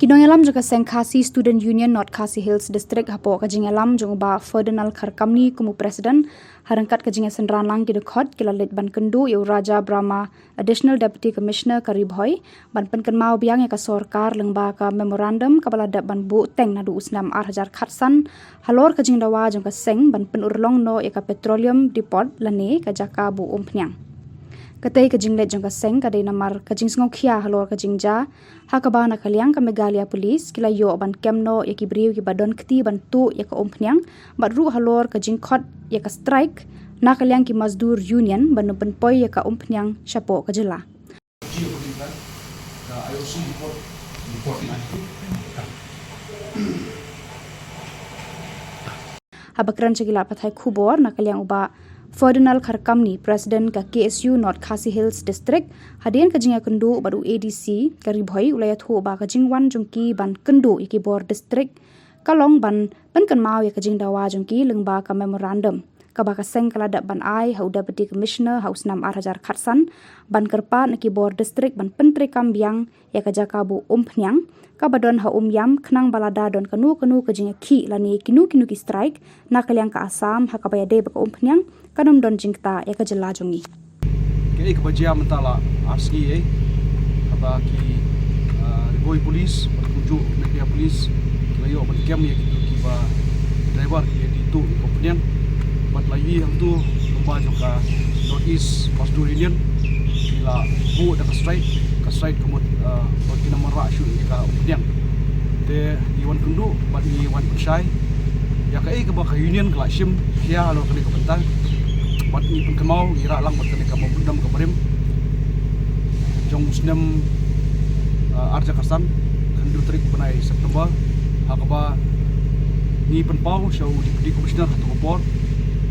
Kinongelam juga Sengkasi Student Union North Khasi Hills District hapo kajingelam jong ba Ferdinand Kharkamni kumu presiden harangkat kajinge senranlang kidukot kilalit ban kendu yu Raja Brahma Additional Deputy Commissioner Karibhoy ban penkenmau biang ya ka sorkar lengba ka memorandum kabalada ban bu teng nadu usnam arhajar khatsan halor kajing dawa jong ka seng ban penurlong no ya ka petroleum depot lane ka jaka bu umpnyang Katai kajing let jong ka seng kadai namar kajing sngokhiya halor kajing ja hakaba na kaliang ka Megalia Police kila yo ban kemno ya ki briu ki badon kti ban tu ya ka umpnyang bat ru halor kajing khot ya ka strike na kaliang ki Mazdur Union ban poi ya ka umpnyang shapo ka jela habakran chagila pathai khubor na kaliang uba Ferdinand Kharkamni, Presiden ka KSU North Khasi Hills District, hadian kajing kendu baru ADC Karibhoy ulayat hu ba kajing wan jungki ban kendu iki bor district kalong ban penken mau ya kajing dawa jungki lengba ka memorandum ka ba ka seng kalada ban ai hau Deputy Commissioner haus nam arhajar khatsan ban kerpa neki bor district ban pentri kambiang ya ka jaka bu umpnyang ka badon ha yam khnang balada don kanu kajing ki lani kinu ki strike na kaliang ka Assam ha ka bayade ba ka umpnyang kanum don jingta ya ka jela jongi ke ek bajia mentala aski aba ki boy police kuju media police layo ban kem ya ki ba driver ya itu kemudian bat lagi yang tu lomba joka North East Mazdur Union bila bu dak strike kemud bat ki nomor ra shu ka kemudian te iwan kundu bat ni wan persai ya ka ba ka union ka sim ya lo ka ka pental bat ni pun kemau ira lang bat ka membundam ka berim jong muslim arja kasan kandu trik benai September hakaba ni pen pau show di commissioner hatu kopor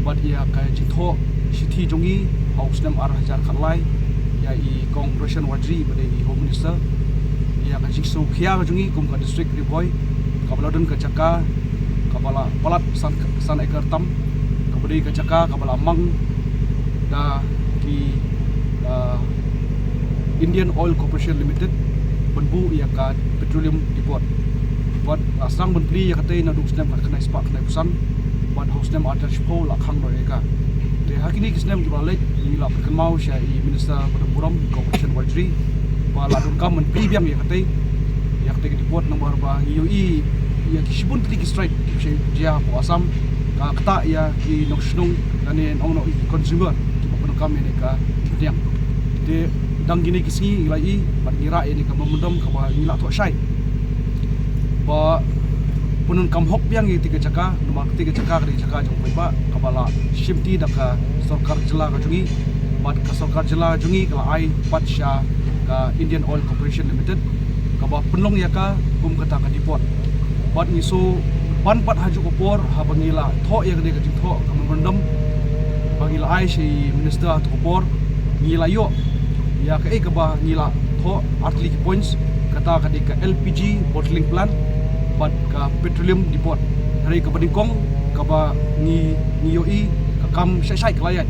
bat ia ka jitho sithi jongi haus nam arhajar khalai ya i congression wajri bade i home minister ia ka jikso khia jongi kum ka district riboy kabaladun ka chaka kabala palat san ekar tam kabadi ka chaka kabala mang da ki Indian Oil Corporation Limited benbu ia ka petroleum depot buat asang benpli ya katai na dusnem ka kena spark na pusan buat hostem ada shpo la khang roi ka te hakini kisnem ki balai ni la perkemau sya i minister Buram Corporation Wajri ba la dun kam benpli biang ya katai ki depot nomor ba UI ya kisbun pli ki strike ki dia po asam ka kata ya ki noksnung dan ong no consumer ki pa kam ni ka diang te dang gini kisi lai ban ngira ini ka memendam ka ba ngila to syai ba punun kam hok biang i tiga caka nomor tiga caka ka caka jong ba kabala shimti daka sarkar jela ka jungi bat ka sarkar jela jungi ka ai patsha ka Indian Oil Corporation Limited ka ba penlong ya ka kum kata ka depot bat ngisu ban pat haju kopor ha bangila tho ya ka tho ka memendam bangila ai si minister to kopor ngila yo ya ka ba ngila tho artli points kata ka di ka LPG bottling plant bat ka petroleum depot hari ka badingkong ka ba ni yoi ka kam sai klayat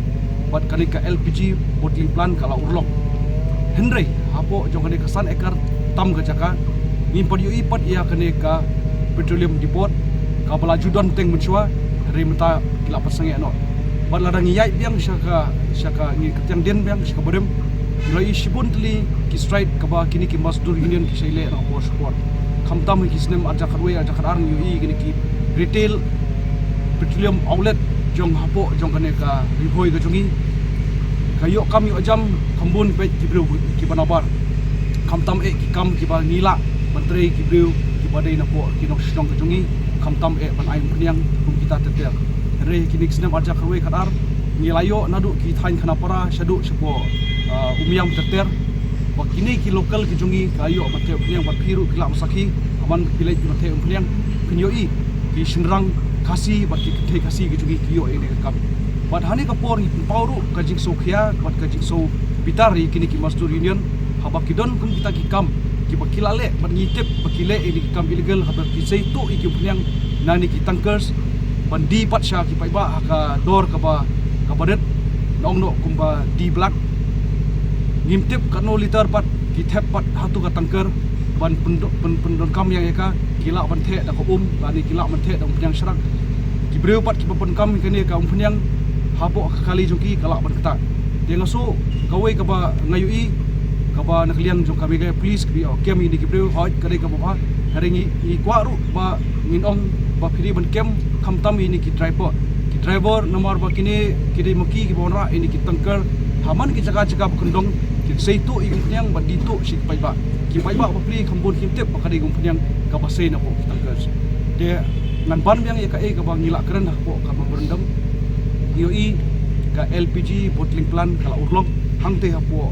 bat kali ka LPG bottling plant kala urlong henry hapo jong kani kasan ekar tam ka jaka ni pod yoi pat ia kani ka petroleum depot ka bala judon teng menchua hari menta kila pasang ya no bat ladang yai biang syaka ni ketiang den biang syaka bodem lai shibuntli ki strike ka ba kini ki Mazdur Union ki saile na por sport khamtam ki snem arja kharwe arja khar UI kini ki retail petroleum outlet jong hapo jong kane ka riboi ka jongi kayo kam yo jam khambun pe ki bru ki banabar khamtam ki kam ki ba nila menteri ki bru ki badai na po ki nok strong ka jongi khamtam ban ai pniang kum kita tetel re kini snem arja kharwe khar nilayo nadu ki thain khana para shadu sepo umiam teter wakini ki lokal ki jungi kayo mate pniang bat phiru kila masaki aman pilai mate pniang knyoi ki sinrang kasi bat ki kasi ki jungi kiyo ini kam bat hani ka por ni pauru ka jing sokhia bat ka jing so bitari kini ki Mazdur Union habakidon kum kita ki kam ki bakilale bat ngitip bakile ini ki kam illegal habak ki sei tu iki pniang nani ki tankers bandi pat sha ki paiba ka dor ka ba ka badet nong no kumba di black ngimtip kano liter pat ki thep pat hatu ka tanker ban pendon kam yang eka kila ban the da ko bani kila ban the da umpenyang syarak ki breu pat ki pon kam kene ka umpenyang hapo kali jungki kala ban kata dia ngaso kawai ka ba ngayui ka ba nakliang jong kami ga please ki kem ini ki breu hoi kare ka ba haringi i kwaru ba minong ba phiri ban kem kham tam ini ki driver nomor ba kini kiri muki ki bonra ini ki tangkar haman ki jaga kendong ki seitu i umpenyang ba ditu sik pai ba ki pai ba pli khambun kim tep pakari gum punyang ka pasai na po tangkas de ngan ban yang ya ka e ka bang ngila keren po ka berendam yoi ka LPG bottling plant kala urlong hangte ha po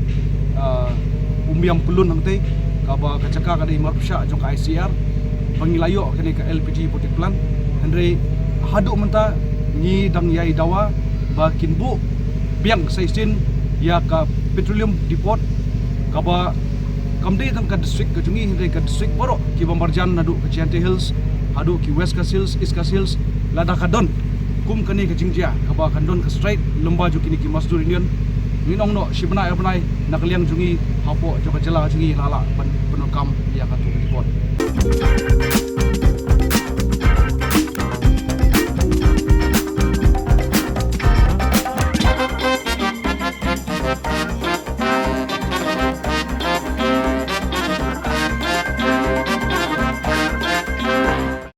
umbiang pelun hangte ka ba ka caka ka dei marpsha jong ka ICR pangilayo kene ka LPG bottling plant andre hadu menta ni dang yai dawa ba kinbu biang saisin ya ka petroleum depot ka ba kamde tang ka district ka jungi hindai ka district boro ki Bambarjan nadu ka Chiante Hills hadu ki West Coast Hills East Coast Hills lada ka don kum kani ka jingjia ka ba kan don ka straight lomba ju kini ki Masdur Union minong no shibna ya banai nakaliang jungi hapo joka jela jungi lala ban penokam ya ka tu report